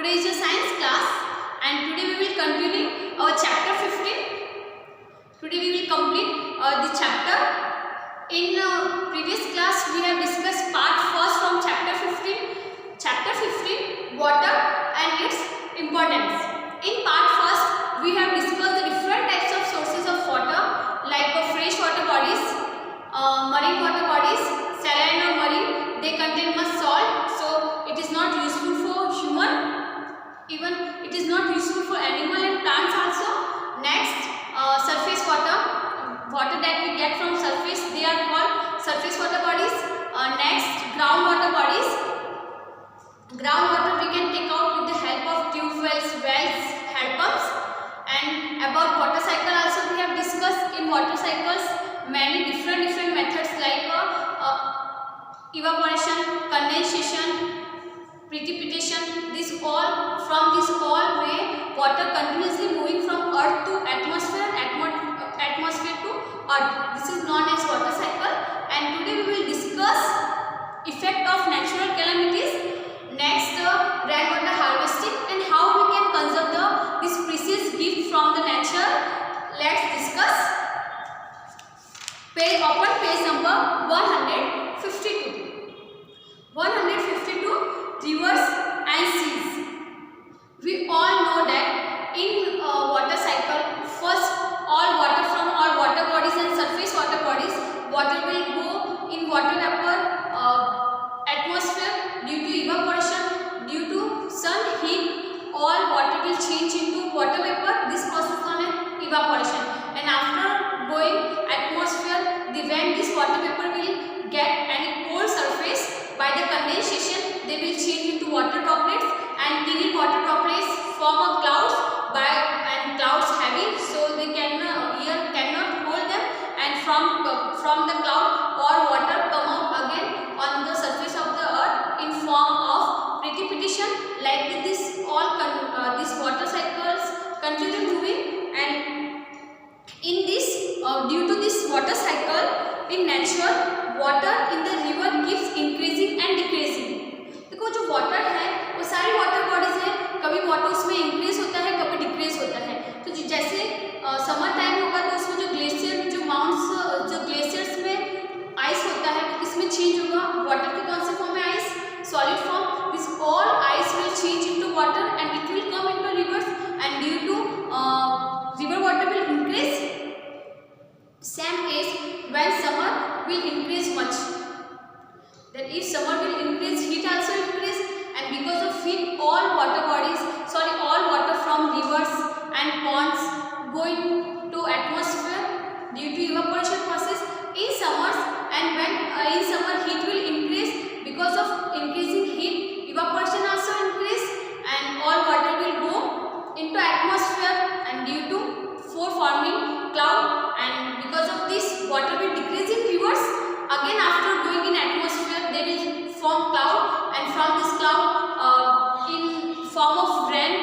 Today is a science class and today we will continue our chapter 15. Today we will complete the chapter. In previous class we have discussed part first from chapter 15. Chapter 15, water and its importance. In part first we have discussed the different types of sources of water like fresh water bodies, marine water bodies, saline or marine. They contain much salt, so it is not useful for human. Even it is not useful for animal and plants also. Next, surface water, water that we get from surface, they are called surface water bodies. Next, groundwater bodies. Groundwater we can take out with the help of tube wells, hand pumps. And about water cycle also we have discussed. In water cycles many different methods like evaporation, condensation, precipitation. This all, from this all way water continuously moving from earth to atmosphere, atmosphere to earth. This is known as water cycle. And today we will discuss effect of natural calamities. Next, rainwater harvesting and how we can conserve this precious gift from the nature. Let's discuss. Open page number 152. 152, rivers and seas. We all know that in water cycle, first all water from all water bodies and surface water bodies, water will go in water vapor, atmosphere due to evaporation, due to sun heat, all water will change into water vapor. This process known as evaporation. And after going atmosphere, when this water vapor will get any cold surface, by the condensation they will change into water droplets, and tiny water droplets form a clouds, and clouds heavy, so they air cannot hold them, and from the cloud all water come out again on the surface of the earth in form of precipitation. Like this, all these water cycles continue moving, and in this due to this water cycle in nature, water in the river keeps increasing and decreasing. देखो जो water है वो सारी water bodies है, कभी water उसमें increase होता है, कभी डिक्रीज होता है. तो जैसे समर टाइम होगा तो उसमें जो ग्लेशियर, जो माउंट्स, जो ग्लेशियर्स में आइस होता है वो किसमें चेंज होगा? वाटर के कौन से फॉर्म में? Ice, solid form. This all ice will change into water and it will come into rivers, and due to river water will increase. Same is when summer will increase much. Then if summer will increase, heat also increase, and because of heat all water bodies, all water from rivers and ponds go into atmosphere due to evaporation process in summers. And when in summer heat will increase, because of increasing heat evaporation also increase, and all water will go into atmosphere, and due to forming cloud, and because of this water will decrease in rivers. Again after going in atmosphere they will form cloud, and from this cloud in form of rain,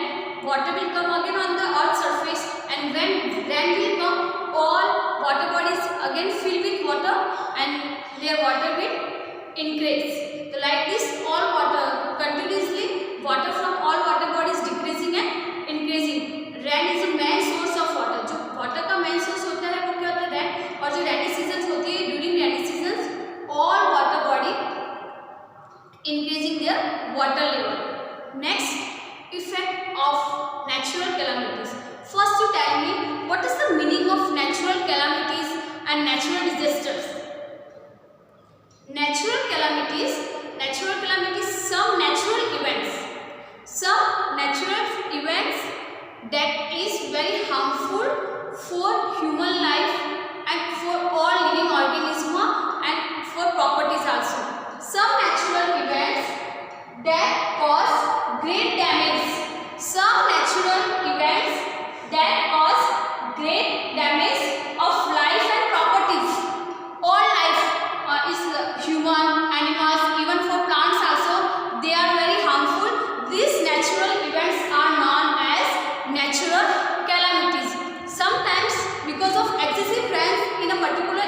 water will come again on the earth surface, and when rain will come all water bodies again fill with water and their water will increase. So like this all water continuously, water from all water bodies decreasing and increasing. Rain is a main source of water. जो water का main source होता है वो क्या होता है? rain. और जो rainy seasons होती है, during rainy seasons all water body increasing their water level. Next, effect of natural calamities. First you tell me what is the meaning of natural calamities and natural disasters. Natural calamities, some natural events that is very harmful for human life and for all living organism and for properties also. Some natural events that cause great damage. Some natural events that cause great damage of life and properties. All life is human, animals, even for plants also, they are very harmful. These natural events are known as natural calamities. Sometimes because of excessive rain in a particular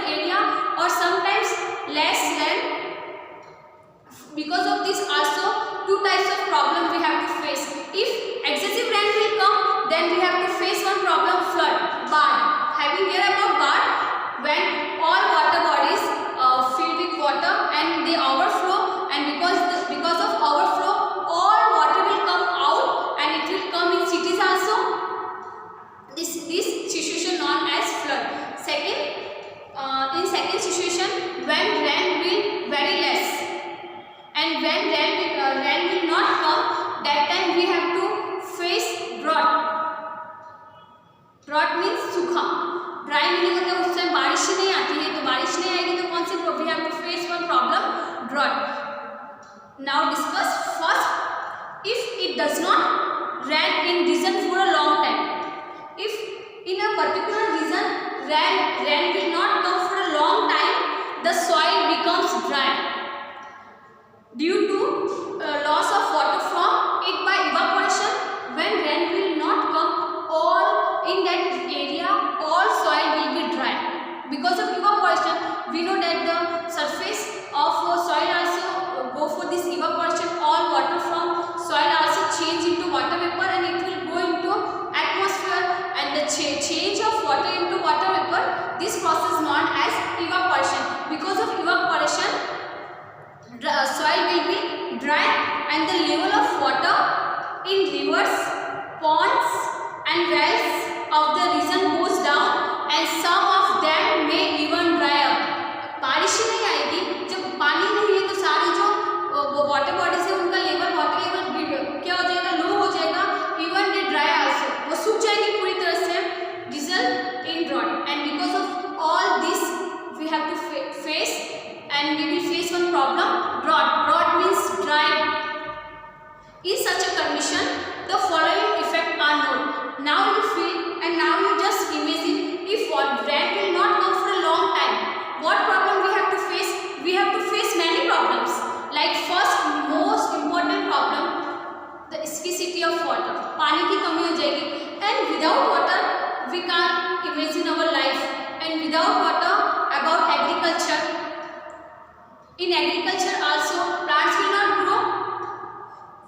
situation when rain will very less, and when rain will not come, that time we have to face drought. Drought means सूखा, dry meaning होता है उस time बारिश नहीं आती है, तो बारिश नहीं आएगी तो कौन सी we have to face one problem, drought. Now discuss first, if it does not rain in region for a long time, if in a particular region rain will not come for a long time, the soil becomes dry due to loss of water from it by evaporation. When rain will not come, all in that area all soil will be dry because of evaporation. We know that the surface of soil also go for this evaporation, all water from soil also change into water vapor and it will go into atmosphere, and the change of water into water vapor, this process known as evaporation. Because of evaporation, soil will be dry and the level of water in rivers, ponds and wells of the region goes down and some of them may even dry up. बारिश ही नहीं आएगी, जब पानी नहीं है तो सारे जो वाटर बॉडीज है उनका लेवल, वाटर लेवल क्या हो जाएगा, लो हो जाएगा, इवन दे ड्राई आल्सो, वो सूख जाएगी पूरी तरह से, result in drought. And because of all this we have to face and we will face one problem, drought. Drought means dry. In such a condition, the following effects are known. Now you feel and now you just imagine, if rain will not come for a long time, what problem we have to face? We have to face many problems. Like first most important problem, the scarcity of water. पानी की कमी हो जाएगी, and without water we can't imagine our life, and without water about agriculture. In agriculture also plants will not grow.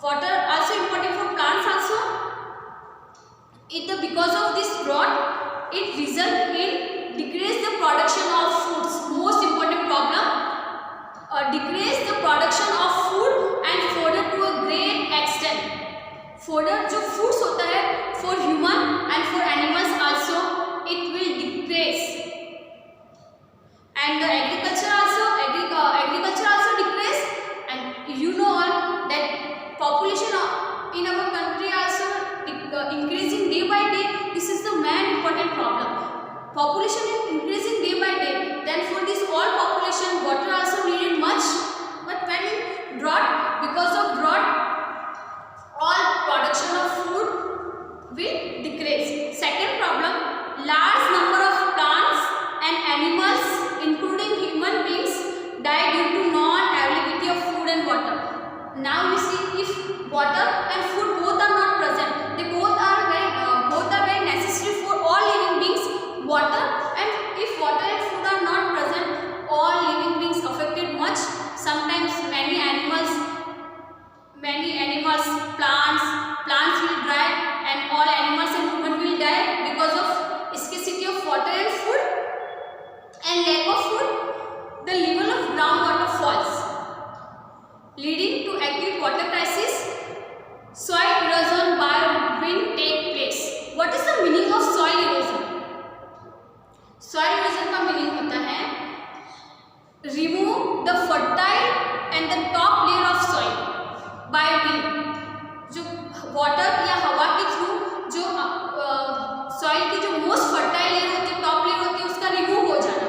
Water also important for plants also. Because of this drought, it result in decrease the production of foods. Most important problem, decrease the production of food and fodder to a great extent. Fodder जो foods होता है for human and for animals also, it will decrease. And the agriculture also decrease, and you know all that population in our country also increasing day by day. This is the main important problem. Population is increasing day by day, then for this all population water also needed much, but when drought, because of drought all production of food will decrease. Second problem, large number of plants and animals including human beings die due to non-availability of food and water. Now you see, if water and food both are not present, they both are very necessary for all living beings. Water, and if water and food are not present, all living beings affected much. Sometimes many animals, plants will die, and all animals and human will die because of scarcity of water and food, and lack of food. The level of groundwater falls, leading to acute water crisis. Soil erosion by wind take place. What is the meaning of soil erosion? Soil erosion का meaning होता है remove the fertile and the top layer of soil by wind. जो water या हवा के through जो soil की जो most fertile layer होती है, top layer होती है, उसका remove हो जाना.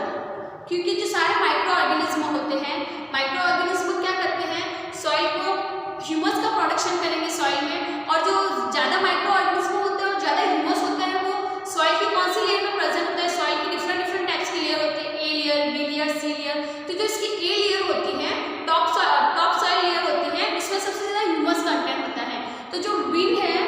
क्योंकि जो सारे माइक्रो ऑर्गेनिज्म होते हैं, माइक्रो ऑर्गेनिज्म क्या करते हैं, सॉइल को ह्यूमस का प्रोडक्शन करेंगे सॉइल में, और जो ज़्यादा माइक्रो ऑर्गेनिज्म होते हैं और ज़्यादा ह्यूमस होता है वो सॉइल की कौन सी लेयर में प्रेजेंट होता है. सॉइल की डिफरेंट टाइप्स की लेयर होती है, A layer, B layer, C layer. तो जो इसकी ए लेयर होती है, टॉप सॉइल लेयर होती है, इसमें सबसे ज़्यादा ह्यूमस कंटेंट होता है. तो जो विंड है,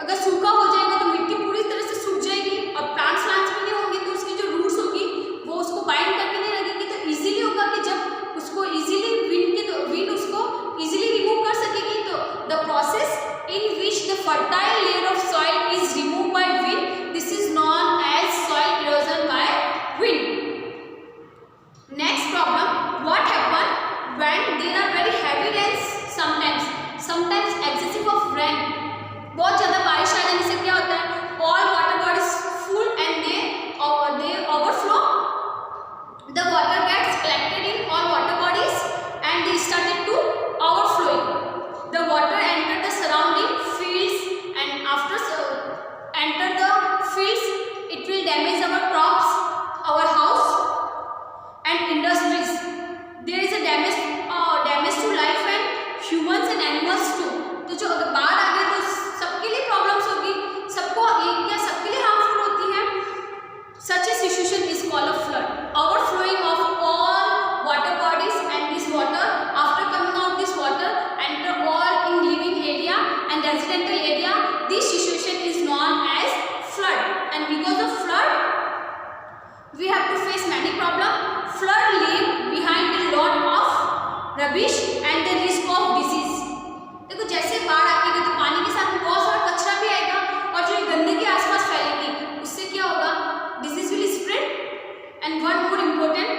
अगर सूखा हो जाएगा तो मिट्टी पूरी तरह से सूख जाएगी, और प्लांट्स भी नहीं होंगे तो उसकी जो रूट्स होगी वो उसको बाइंड करके नहीं लगेगी. तो इजीली होगा कि जब उसको इजीली विंड उसको इजीली रिमूव कर सकेगी. तो the process in which the fertile layer of soil is remove by wind, this is known as soil erosion by wind. Next problem, what happen when there are very heavy rains. Sometimes excessive of rain, बहुत ज़्यादा बारिश आ जाने से क्या होता है, all water bodies full and they overflow, the water gates जो अगर बाढ़ आ गई तो सबके लिए प्रॉब्लम्स होगी, सबको एक या सबके लिए हार्मफुल होती है। Such a situation is called a flood. Overflowing of all water bodies, and this water, after coming out this water, enter all in living area and residential area. This situation is known as flood. And because of flood, we have to face many problems. Flood leave behind a lot of rubbish and the risk of disease. देखो जैसे बाढ़ आएगी तो पानी के साथ बहुत सारा कचरा भी आएगा और जो गंदगी आसपास फैलेगी उससे क्या होगा, disease will spread. And one more important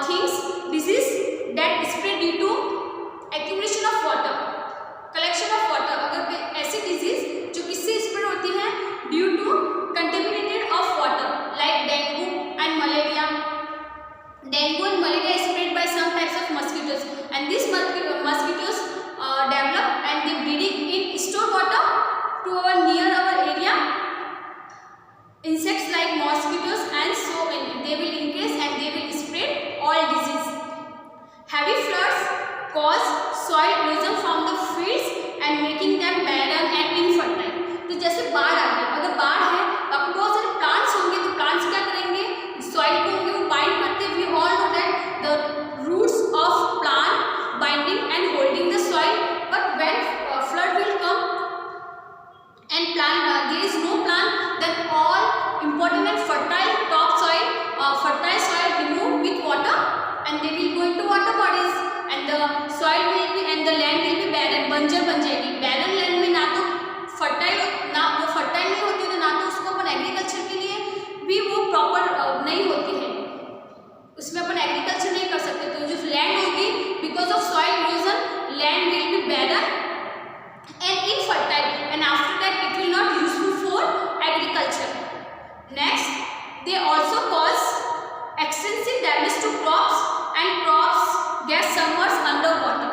things, disease that spread due to accumulation of water, collection of water. अगर ऐसी disease जो किससे spread होती है, due to contaminated of water like dengue and malaria. Dengue and malaria is spread by some types of mosquitoes, and these mosquitoes develop and they breeding in stored water to our near our area. Insects like mosquitoes and so on, they will increase and they will spread all disease. Heavy floods cause soil erosion from the fields and making them barren and infertile. तो जैसे बाढ़ आ गई, अगर बाढ़ है तो आपको बहुत सारे प्लांट्स होंगे, तो प्लांट्स क्या करेंगे, सॉइल को होंगे वो बाइंड करते हैं. We all know that the roots of plant binding and holding the soil. But when flood will come and plant there is no plant, then all important and fertile topsoil, fertile soil removed with water and they will go into water bodies and the soil will be and the land will be barren, बंजर बन जाएगी. barren land में ना तो fertile ना वो fertile नहीं होती है, तो ना तो उसको अपन एग्रीकल्चर के लिए भी वो प्रॉपर नहीं होती है, उसमें अपन एग्रीकल्चर नहीं कर सकते. तो जो लैंड होगी because of soil erosion land will be barren and infertile, and after that it will not useful for agriculture. Next, they also cause extensive damage to crops and crops get submerged under water.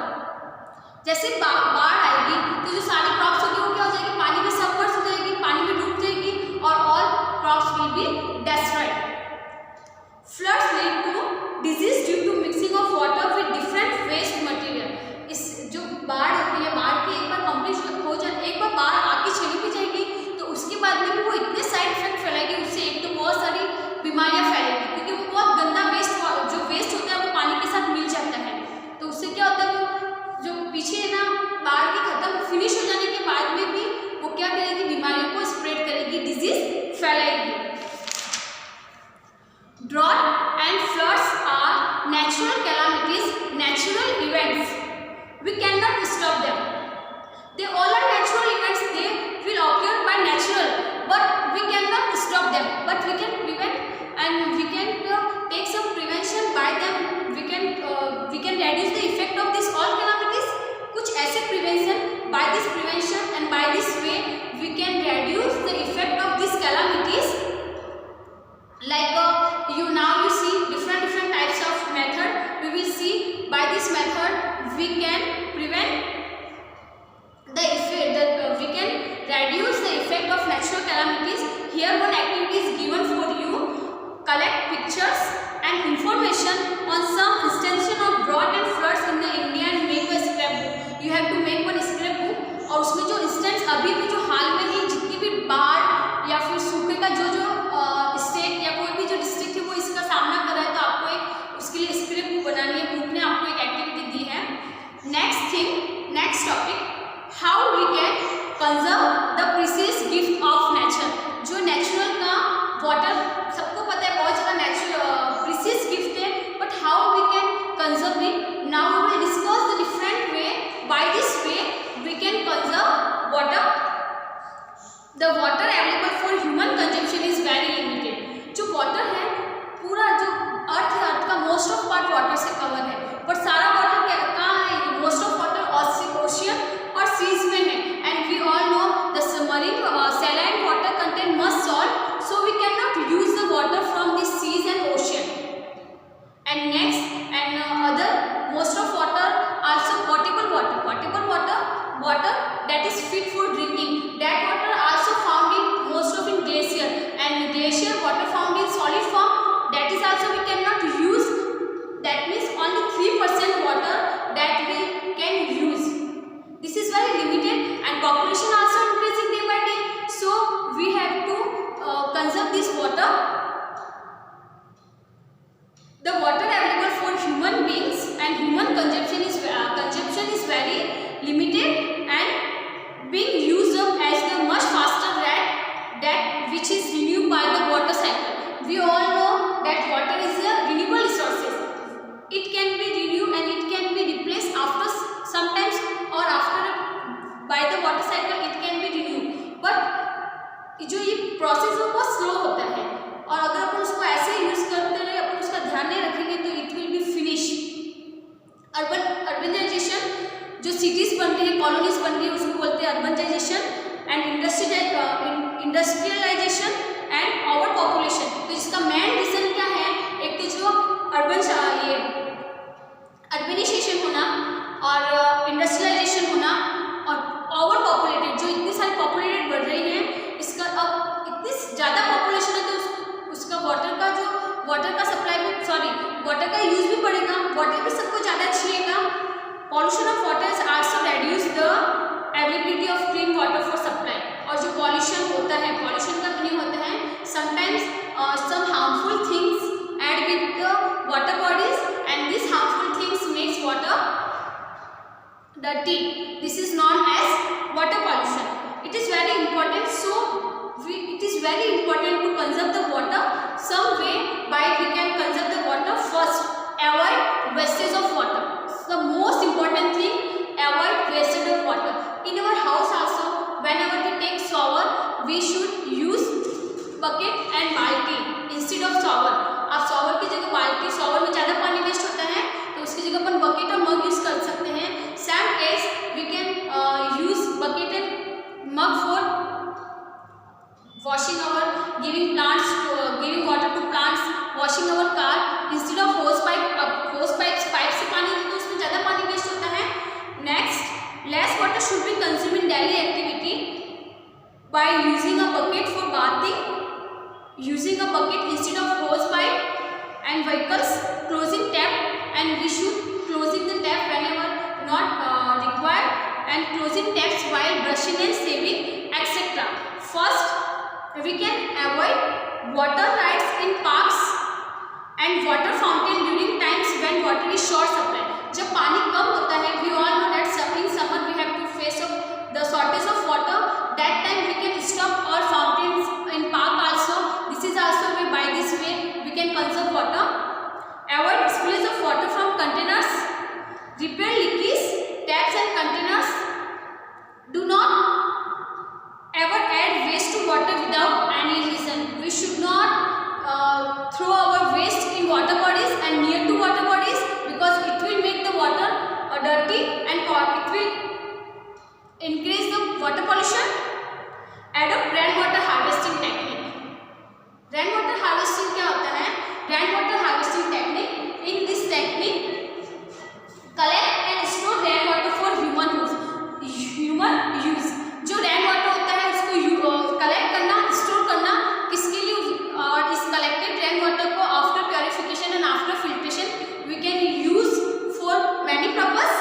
जैसे बाढ़ आएगी तो जो सारी crops होगी वो क्या हो जाएगी, पानी में सबमर्ज हो जाएगी, पानी में डूब जाएगी और all crops will be destroyed. Floods lead to disease due to mixing of water with different waste material. इस जो बाढ़ होती है, बाढ़ की एक बार कंप्लीट हो जाए, एक बार बाढ़ आके चली भी जाएगी तो उसके बाद में भी वो इतने साइड इफेक्ट फैलाएगी, उससे एक तो बहुत सारी बीमारियां फैलेगी क्योंकि वो बहुत गंदा वेस्ट जो वेस्ट होता है वो पानी के साथ मिल जाता है. तो उससे क्या होता है, वो जो पीछे ना बाढ़ की खत्म फिनिश हो जाने के बाद में भी वो क्या करेगी, बीमारियों को स्प्रेड करेगी, disease फैलाएगी. Drought and floods are natural calamities, natural events. We cannot stop them. They all are natural events. They will occur by natural, but we cannot stop them. But we can prevent and we can take some prevention by them. We can reduce the effect of this all calamities. कुछ ऐसे prevention, by this prevention and by this way we can reduce the effect of these calamities. Like you see different types of method. We will see by this method we can prevent the effect, we can reduce the effect of natural calamities. Here one activity is given for you. Collect pictures and information on some instances of drought and floods in the India and make a scrapbook. You have to make one scrapbook और उसमें जो instance अभी भी जो हाल में ही जितनी भी बाढ़ या फिर सूखे का जो स्टेट या कोई भी जो डिस्ट्रिक्ट है वो इसका सामना कर रहा है, तो आपको एक उसके लिए स्क्रिप्ट बुक बनानी है. बुक ने आपको एक एक्टिविटी दी है. Next topic, how we can conserve the precious gift of nature. जो नेचुरल का वाटर सबको पता है बहुत ज़्यादा नेचुरल प्रीशियस गिफ्ट है, but how we can conserve it. Now we will discuss the different way. By this way we can conserve water. The water available for human consumption is very limited. जो water है पूरा जो earth है, earth का most of part water से cover है, पर सारा वाटर कहाँ है, मोस्ट ऑफ वाटर ओशियन और सीज में है. And we all know the submarine saline water contain much salt, so we can not use the water from the seas and ocean. And next and other most of water also portable water. Portable water that is fit for drinking. That water also found in most of in glacier, and glacier water found in solid form, that is also we cannot use. That means only 3% water that we can use. This is very limited colonies बन रही है उसको बोलते हैं urbanisation and industrialisation and over population. तो इसका main reason क्या है, एक तो जो अर्बनाइजेशन होना और इंडस्ट्रियलाइजेशन होना और ओवर पॉपुलेटेड, जो इतनी सारी पॉपुलेटेड बढ़ रही है, इसका अब इतनी ज़्यादा पॉपुलेशन है तो उसका वाटर का सप्लाई भी वाटर का यूज भी बढ़ेगा, वाटर भी सबको ज़्यादा चाहिएगा। Pollution of water is also reduce the availability of clean water for supply. और जो पॉल्यूशन होता है, पॉल्यूशन का मीनिंग होता है sometimes some harmful things add with the water bodies and this harmful things makes water dirty. This is known as water pollution. It is very important. It is very important to conserve the water some way by we can conserve the water. First, avoid wastage of water. The most important thing, avoid wastage of water. In our house also, whenever we take shower, we should use bucket and balti instead of shower. आप shower की जगह बाल्टी, shower में ज़्यादा पानी waste होता है तो उसकी जगह अपन बकेट और मग यूज कर सकते हैं। Same as we can use bucket and mug for washing our, giving water to plants, washing our car instead of hose pipes से पानी देते तो उसमें ज़्यादा पानी वेस्ट होता है। Next, less water should be consumed in daily activity by using a bucket for bathing, using a bucket instead of hose pipe, and vehicles closing tap, and we should closing the tap whenever not required, and closing taps while brushing and shaving, etc. First, we can avoid water rides in parks and water fountain during times when water is short supply. जब पानी कम होता है, we all know that in summer we have to face up the shortage of water. That time we can stop all fountains in park also. This is also way, by this way we can conserve water. Avoid spillage of water from containers. Repair leakage taps and containers. Do not ever add waste to water without any reason. We should not throw our waste in water bodies and near to water bodies because it will make the water dirty and it will increase the water pollution. Adopt rainwater harvesting technique. Rainwater harvesting क्या होता है? Rainwater harvesting technique. In this technique, collect and store rainwater for human use. जो rain water होता है उसको collect करना, store करना किसके लिए, और इस कलेक्टेड रेन वाटर को after purification and after filtration we can use for many purpose.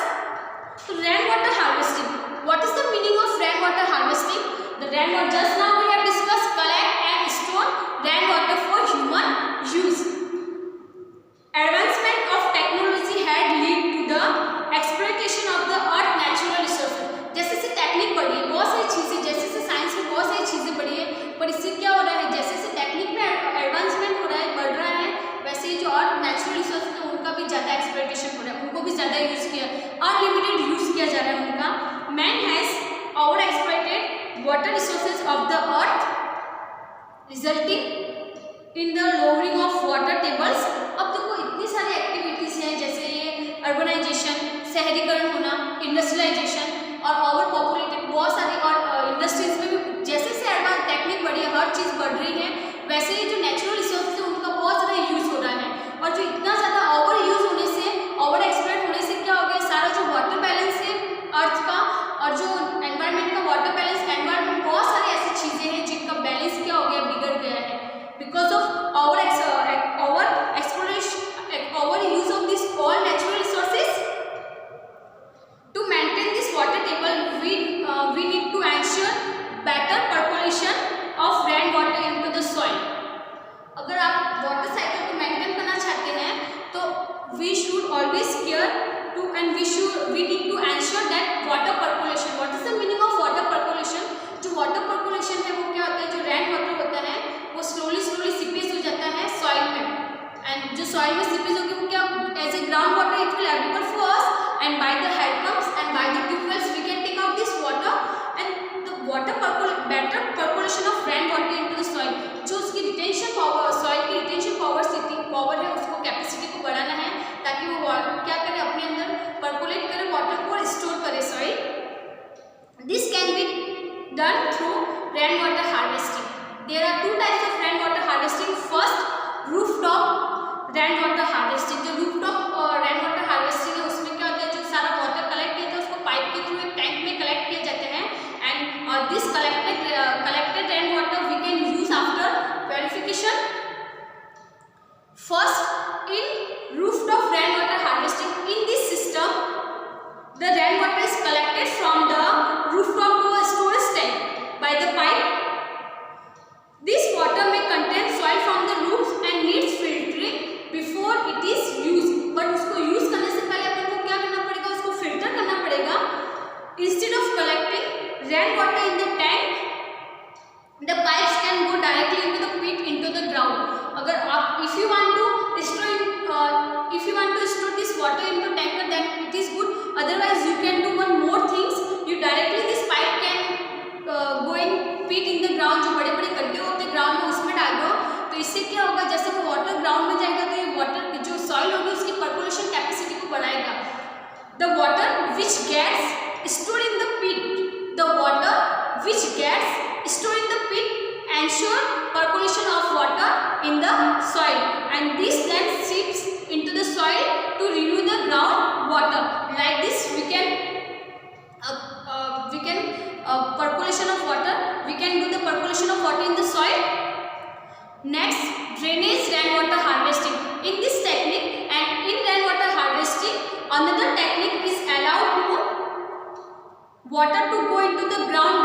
तो rain water harvesting, what is the meaning of rain water harvesting? The rain water, just now we have discuss collect and store rain water for human use. Advancement of technology had lead to the exploitation of the earth natural resources. जैसे से technique बढ़ी है, बहुत सारी चीज़ें, जैसे से science में बहुत सारी चीज़ें बढ़ी है, पर इससे क्या हो रहा है, जैसे से टेक्निक में एडवांसमेंट हो रहा है, बढ़ रहा है, वैसे ही जो अर्थ नेचुरल रिसोर्सेज है उनका भी ज़्यादा एक्सप्लॉइटेशन हो रहा है, उनको भी ज़्यादा यूज़ किया, अनलिमिटेड यूज़ किया जा रहा है उनका। Man has over exploited water resources of the earth resulting in the lowering of water tables. अब देखो इतनी सारी एक्टिविटीज़ हैं, जैसे ये अर्बनाइजेशन, शहरीकरण होना, इंडस्ट्रियलाइजेशन और ओवर पॉपुलेटेड, बहुत सारी, और इंडस्ट्रीज में भी जैसे से एडवांस टेक्निक बढ़ी है, हर चीज़ बढ़ रही है, वैसे ही जो नेचुरल रिसोर्सेज है उनका बहुत ज़्यादा यूज़ हो रहा है। और जो इतना ज़्यादा ओवर यूज़ होने से, ओवर एक्सप्लॉइट होने से क्या हो गया, सारा जो वाटर बैलेंस है अर्थ का और जो एनवायरनमेंट का वाटर बैलेंस, एनवायरनमेंट, बहुत सारी ऐसी चीज़ें हैं जिनका बैलेंस क्या हो गया, बिगड़ गया है because of over use of this all natural resources. To maintain this water table, we need to ensure better percolation of rainwater into the soil. अगर आप वाटर साइकिल को मेंटेन करना चाहते हैं तो we should always care to and we need to ensure that water percolation. What is the meaning of water percolation? जो water percolation है वो क्या होता है, जो रेन वाटर होता है वो स्लोली सीपेज हो जाता है सॉइल में, एंड जो सॉइल में सीपेज होगी वो क्या, as a ground water it will available for us, and by the head pumps and by the tubewells we can take out this water, and the water better percolation of rain water into the soil. जो उसकी retention power, सॉइल की retention power है, उसको capacity को बढ़ाना है ताकि वो क्या करे, अपने अंदर परकोलेट करे वाटर को और स्टोर करे soil. The rainwater is collected from the rooftop to a storage tank by the pipe. This water may contain soil from the roofs and needs filtering before it is used. But उसको use करने से पहले अपन को क्या करना पड़ेगा? उसको filter करना पड़ेगा. Instead of collecting rainwater in the tank, the pipes can go directly into the pit, into the ground. अगर आप if you want to store this water into tanker, then it is good. Otherwise, you can do one more things. You directly this pipe can go in pit in the ground. जो बड़े बड़े गड्ढे होते हैं ground में उसमें डाल दो. तो इससे क्या होगा? जैसे वो वाटर ग्राउंड में जाएगा तो ये वाटर जो सॉइल होगी उसकी पर्कुलेशन कैपेसिटी को बढ़ाएगा. The water which gets stored in the pit ensure percolation of water in the soil, and this then seeps into the soil to renew the ground water. Like this we can percolation of water. We can do the percolation of water in the soil. Next, drainage rainwater harvesting. In this technique and in rainwater harvesting, another technique is allowed to water to go into the ground